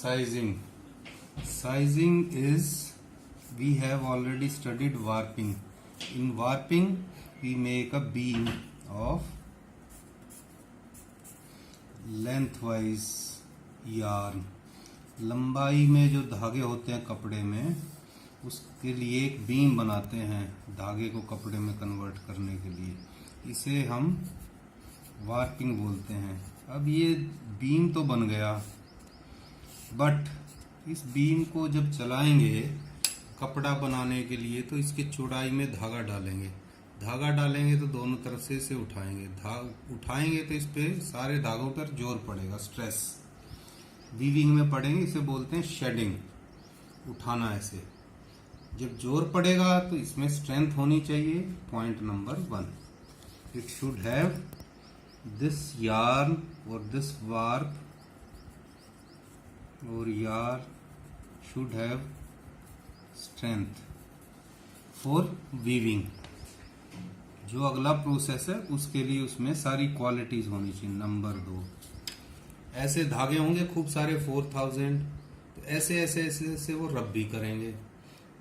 Sizing. Sizing is, we have already studied warping. In warping, we make a beam of lengthwise yarn. लंबाई में जो धागे होते हैं कपड़े में, उसके लिए एक बीम बनाते हैं धागे को कपड़े में कन्वर्ट करने के लिए. इसे हम वार्पिंग बोलते हैं. अब ये बीम तो बन गया, बट इस बीम को जब चलाएंगे कपड़ा बनाने के लिए तो इसके चौड़ाई में धागा डालेंगे. धागा डालेंगे तो दोनों तरफ से इसे उठाएंगे. उठाएंगे तो इस पे सारे धागों पर जोर पड़ेगा, स्ट्रेस वीविंग में पड़ेंगे. इसे बोलते हैं शेडिंग, उठाना. ऐसे जब जोर पड़ेगा तो इसमें स्ट्रेंथ होनी चाहिए. Point number 1, it should have this yarn or this warp or yarn should have strength for weaving. जो अगला प्रोसेस है उसके लिए उसमें सारी क्वालिटीज होनी चाहिए. नंबर 2, ऐसे धागे होंगे खूब सारे 4000, तो ऐसे ऐसे ऐसे ऐसे वो रब भी करेंगे.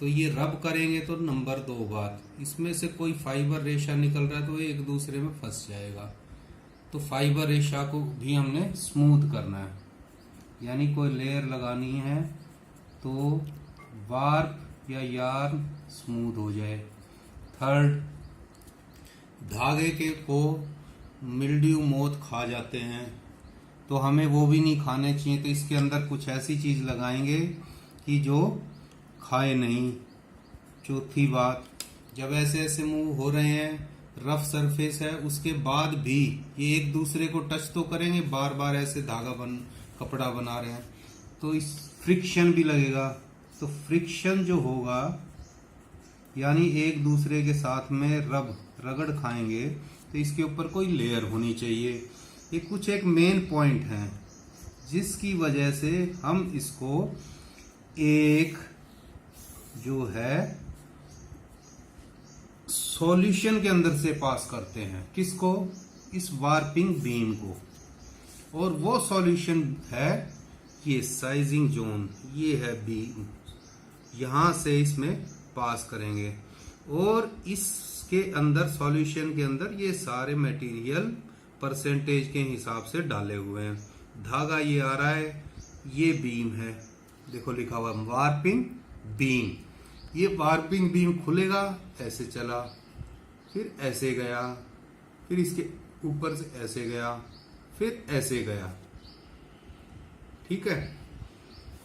तो ये रब करेंगे तो नंबर 2 बात, इसमें से कोई फाइबर रेशा निकल रहा है तो एक दूसरे में फंस जाएगा. तो फाइबर रेशा को भी हमने स्मूथ करना है, यानी कोई लेयर लगानी है तो वार्प या यार्न स्मूथ हो जाए. थर्ड, धागे के को मिल्ड्यू मोथ खा जाते हैं तो हमें वो भी नहीं खाने चाहिए. तो इसके अंदर कुछ ऐसी चीज लगाएंगे कि जो खाए नहीं. चौथी बात, जब ऐसे ऐसे मूव हो रहे हैं, रफ सरफेस है, उसके बाद भी ये एक दूसरे को टच तो करेंगे, बार बार ऐसे कपड़ा बना रहे हैं तो इस फ्रिक्शन भी लगेगा. तो फ्रिक्शन जो होगा यानी एक दूसरे के साथ में रगड़ खाएंगे तो इसके ऊपर कोई लेयर होनी चाहिए. ये कुछ एक मेन पॉइंट है जिसकी वजह से हम इसको एक जो है सॉल्यूशन के अंदर से पास करते हैं. किसको? इस वार्पिंग बीम को. और वो सॉल्यूशन है ये साइजिंग जोन. ये है बीम, यहां से इसमें पास करेंगे और इसके अंदर सॉल्यूशन के अंदर ये सारे मटेरियल परसेंटेज के हिसाब से डाले हुए हैं. धागा ये आ रहा है, ये बीम है, देखो लिखा हुआ वार्पिंग बीम. ये वार्पिंग बीम खुलेगा, ऐसे चला, फिर ऐसे गया, फिर इसके ऊपर से ऐसे गया, फिर ऐसे गया. ठीक है.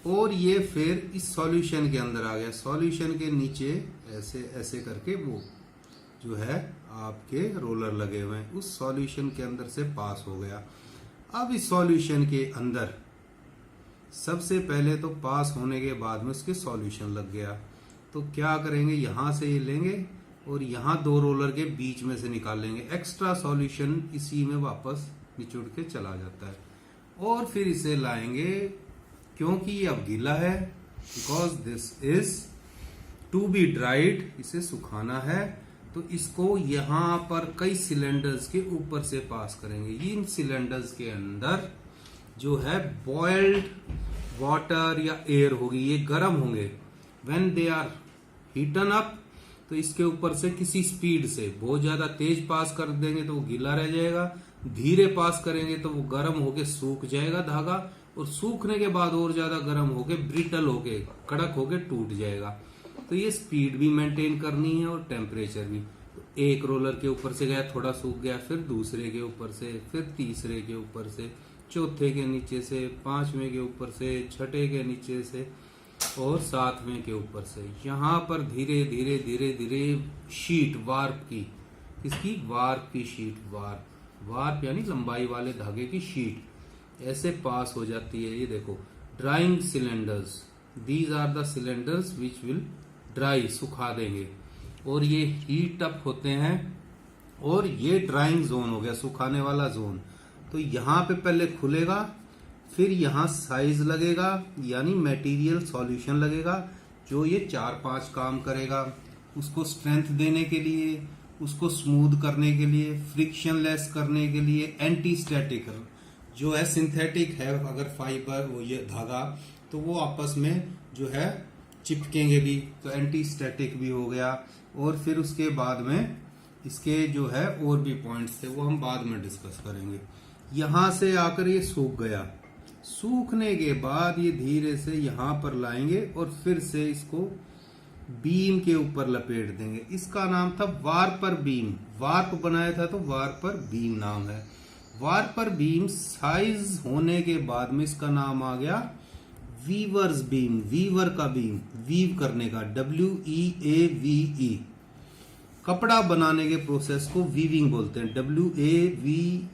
और ये फिर इस सॉल्यूशन के अंदर आ गया. सॉल्यूशन के नीचे ऐसे ऐसे करके वो जो है आपके रोलर लगे हुए हैं, उस सॉल्यूशन के अंदर से पास हो गया. अब इस सॉल्यूशन के अंदर सबसे पहले तो पास होने के बाद में उसके सॉल्यूशन लग गया. तो क्या करेंगे, यहां से ये लेंगे और यहां 2 रोलर के बीच में से निकाल लेंगे. एक्स्ट्रा सॉल्यूशन इसी में वापस निचुड़ के चला जाता है. और फिर इसे लाएंगे, क्योंकि ये अब गीला है, because this is to be dried, इसे सुखाना है. तो इसको यहां पर कई सिलेंडर्स के ऊपर से पास करेंगे. इन सिलेंडर्स के अंदर जो है बॉइल्ड वाटर या एयर होगी, ये गर्म होंगे. When they are heated up, तो इसके ऊपर से किसी स्पीड से बहुत ज्यादा तेज पास कर देंगे तो वो गीला रह जाएगा. धीरे पास करेंगे तो वो गर्म होके सूख जाएगा धागा, और सूखने के बाद और ज्यादा गर्म होके ब्रिटल होके कड़क होके टूट जाएगा. तो ये स्पीड भी मेंटेन करनी है और टेम्परेचर भी. तो एक रोलर के ऊपर से गया, थोड़ा सूख गया, फिर दूसरे के ऊपर से, फिर तीसरे के ऊपर से, चौथे के नीचे से, 5वें के ऊपर से, 6ठे के नीचे से और 7वें के ऊपर से. यहाँ पर धीरे धीरे धीरे धीरे शीट वार्प की, इसकी वार्प की शीट, वार्प यानी लंबाई वाले धागे की शीट ऐसे पास हो जाती है. ये देखो drying cylinders, these are the cylinders which will dry, सुखा देंगे. और ये हीट अप होते हैं और ये ड्राइंग जोन हो गया, सुखाने वाला जोन. तो यहाँ पे पहले खुलेगा, फिर यहाँ साइज लगेगा यानी मटेरियल सॉल्यूशन लगेगा, जो ये 4-5 काम करेगा. उसको स्ट्रेंथ देने के लिए, उसको स्मूथ करने के लिए, फ्रिक्शन लेस करने के लिए, एंटी स्टैटिक जो है सिंथेटिक है, अगर फाइबर वो ये धागा, तो वो आपस में जो है चिपकेंगे भी, तो एंटी स्टैटिक भी हो गया। और फिर उसके बाद में इसके जो है और भी पॉइंट्स थे, वो हम बाद में डिस्कस करेंगे। यहां से आकर ये सूख गया, सूखने के बाद ये धीरे से यहां पर लाएंगे और फिर से इसको बीम के ऊपर लपेट देंगे। इसका नाम था वार्पर बीम, वार्प बनाया था तो वार्पर बीम नाम है। वार्पर बीम साइज होने के बाद में इसका नाम आ गया वीवर्स बीम, वीवर का बीम, वीव करने का, WEAVE। कपड़ा बनाने के प्रोसेस को वीविंग बोलते हैं, WEAVING,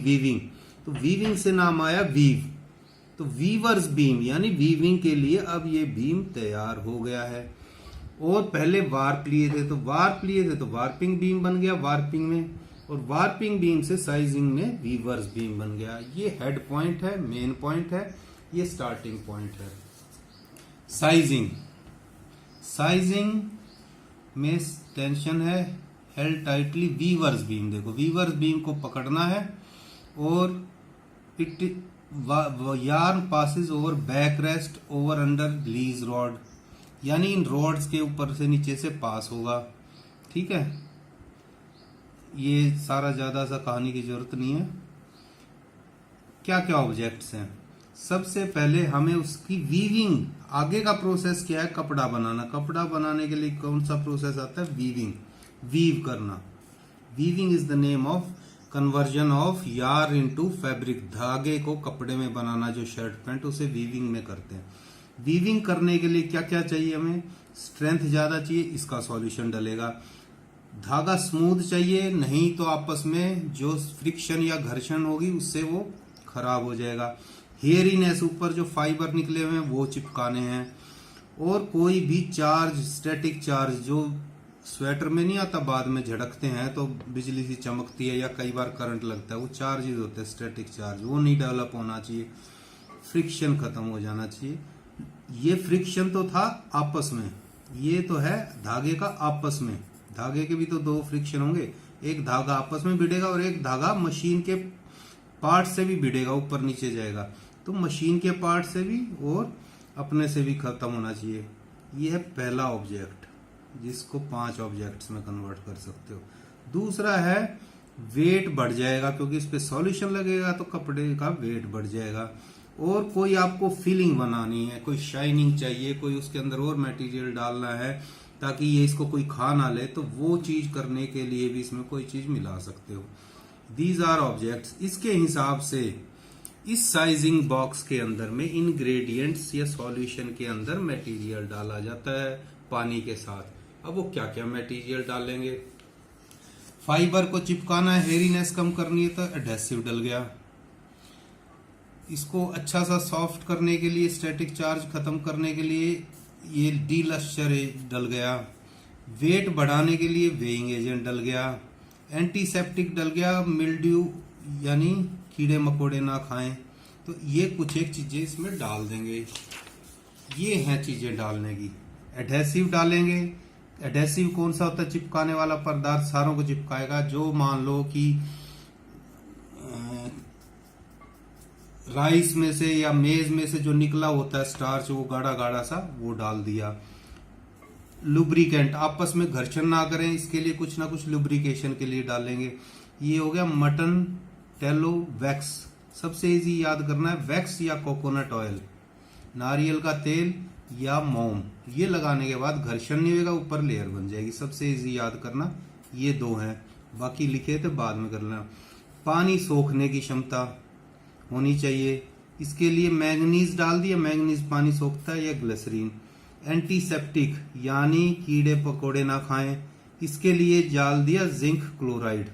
वीविंग। तो वीविंग से नाम आया वीव। तो वीवर्स बीम यानी वीविंग के लिए अब ये बीम तैयार हो गया है। और पहले वार्प लिए थे तो वार्पिंग बीम बन गया वार्पिंग में, और वार्पिंग बीम से साइजिंग में वीवर्स बीम बन गया। ये हेड पॉइंट है, मेन पॉइंट है, ये स्टार्टिंग पॉइंट है। साइजिंग, साइजिंग में टेंशन है, हेल्ड टाइटली वीवर्स बीम। देखो वीवर्स बीम को पकड़ना है और it yarn passes over back rest over under lease rod, यानी इन रॉड्स के ऊपर से नीचे से पास होगा। ठीक है, ये सारा ज्यादा सा कहानी की जरूरत नहीं है। क्या क्या ऑब्जेक्ट्स हैं, सबसे पहले हमें उसकी वीविंग, आगे का प्रोसेस क्या है, कपड़ा बनाना। कपड़ा बनाने के लिए कौन सा प्रोसेस आता है, वीविंग, वीव करना। Weaving is the name of conversion of यार इनटू फैब्रिक, धागे को कपड़े में बनाना, जो शर्ट पैंट, उसे वीविंग में करते हैं। वीविंग करने के लिए क्या क्या चाहिए हमें, स्ट्रेंथ ज्यादा चाहिए, इसका सॉल्यूशन डलेगा। धागा स्मूथ चाहिए, नहीं तो आपस में जो फ्रिक्शन या घर्षण होगी उससे वो खराब हो जाएगा। हेयरीनेस, ऊपर जो फाइबर निकले हुए हैं वो चिपकाने हैं। और कोई भी चार्ज, स्टैटिक चार्ज, जो स्वेटर में नहीं आता, बाद में झड़कते हैं तो बिजली सी चमकती है या कई बार करंट लगता है, वो चार्जेस होते हैं स्टैटिक चार्ज, वो नहीं डेवलप होना चाहिए। फ्रिक्शन खत्म हो जाना चाहिए। ये फ्रिक्शन तो था आपस में, ये तो है धागे का आपस में। धागे के भी तो दो फ्रिक्शन होंगे, एक धागा आपस में भिड़ेगा और एक धागा मशीन के पार्ट से भी भिड़ेगा, ऊपर नीचे जाएगा। तो मशीन के पार्ट से भी और अपने से भी खत्म होना चाहिए। ये है पहला ऑब्जेक्ट, जिसको 5 ऑब्जेक्ट्स में कन्वर्ट कर सकते हो। दूसरा है वेट बढ़ जाएगा, क्योंकि इस पे सॉल्यूशन लगेगा तो कपड़े का वेट बढ़ जाएगा। और कोई आपको फीलिंग बनानी है, कोई शाइनिंग चाहिए, कोई उसके अंदर और मटेरियल डालना है ताकि ये इसको कोई खा ना ले, तो वो चीज करने के लिए भी इसमें कोई चीज मिला सकते हो। These are objects. इसके हिसाब से इस साइजिंग बॉक्स के अंदर में इंग्रेडिएंट्स या सॉल्यूशन के अंदर मटेरियल डाला जाता है पानी के साथ। अब वो क्या क्या मटेरियल डालेंगे, फाइबर को चिपकाना है, हेरीनेस कम करनी है तो एडहेसिव डल गया। इसको अच्छा सा सॉफ्ट करने के लिए, स्टैटिक चार्ज खत्म करने के लिए ये डीलस्टर डल गया। वेट बढ़ाने के लिए वेइंग एजेंट डल गया। एंटीसेप्टिक डल गया, मिल्ड्यू यानी कीड़े मकोड़े ना खाएं। तो ये कुछ एक चीजें इसमें डाल देंगे। ये हैं चीजें डालने की। एडहेसिव डालेंगे। एडहेसिव कौन सा होता है, चिपकाने वाला पदार्थ सारों को चिपकाएगा। जो मान लो कि राइस में से या मेज में से जो निकला होता है स्टार्च, वो गाढ़ा गाढ़ा सा, वो डाल दिया। लुब्रिकेंट, आपस में घर्षण ना करें, इसके लिए कुछ ना कुछ लुब्रिकेशन के लिए डालेंगे। ये हो गया मटन टेलो वैक्स। सबसे इजी याद करना है, वैक्स या कोकोनट ऑयल, नारियल का तेल या मोम। ये लगाने के बाद घर्षण नहीं होगा, ऊपर लेयर बन जाएगी। सबसे इजी याद करना ये दो हैं, बाकी लिखे थे बाद में कर लेना। पानी सोखने की क्षमता होनी चाहिए, इसके लिए मैंगनीज डाल दिया, मैंगनीज पानी सोखता है, या ग्लिसरीन। एंटीसेप्टिक यानी कीड़े पकोड़े ना खाएं, इसके लिए डाल दिया जिंक क्लोराइड।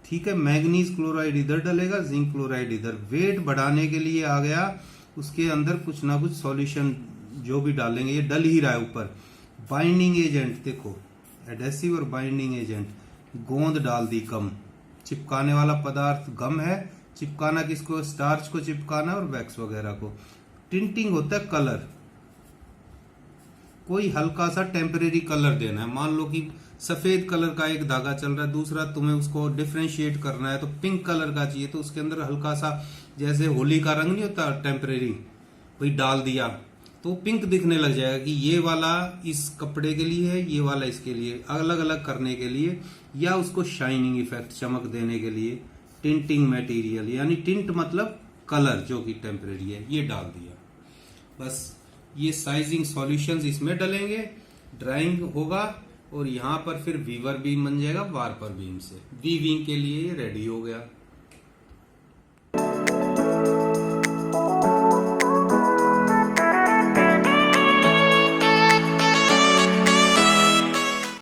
ठीक है, मैंगनीज क्लोराइड इधर डलेगा, जिंक क्लोराइड इधर। वेट बढ़ाने के लिए आ गया, उसके अंदर कुछ ना कुछ सॉल्यूशन जो भी डालेंगे, ये डल ही रहा है ऊपर। बाइंडिंग एजेंट, देखो एडहेसिव और बाइंडिंग एजेंट। गोंद डाल दी कम, चिपकाने वाला पदार्थ गम है, चिपकाना किसको, स्टार्च को चिपकाना और वैक्स वगैरह को। टिंटिंग होता है कलर, कोई हल्का सा टेम्परेरी कलर देना है। मान लो कि सफेद कलर का एक धागा चल रहा है, दूसरा तुम्हें उसको डिफ्रेंशिएट करना है तो पिंक कलर का चाहिए, तो उसके अंदर हल्का सा जैसे होली का रंग नहीं होता टेम्परेरी, वही डाल दिया तो पिंक दिखने लग जाएगा कि ये वाला इस कपड़े के लिए है, ये वाला इसके लिए, अलग अलग करने के लिए या उसको शाइनिंग इफेक्ट चमक देने के लिए टिंटिंग मटेरियल, यानी टिंट मतलब कलर जो कि टेम्परेरी है, ये डाल दिया। बस ये साइजिंग सॉल्यूशंस इसमें डलेंगे, ड्राइंग होगा और यहाँ पर फिर वीवर बीम बन जाएगा वार्पर बीम से। वीविंग के लिए ये रेडी हो गया।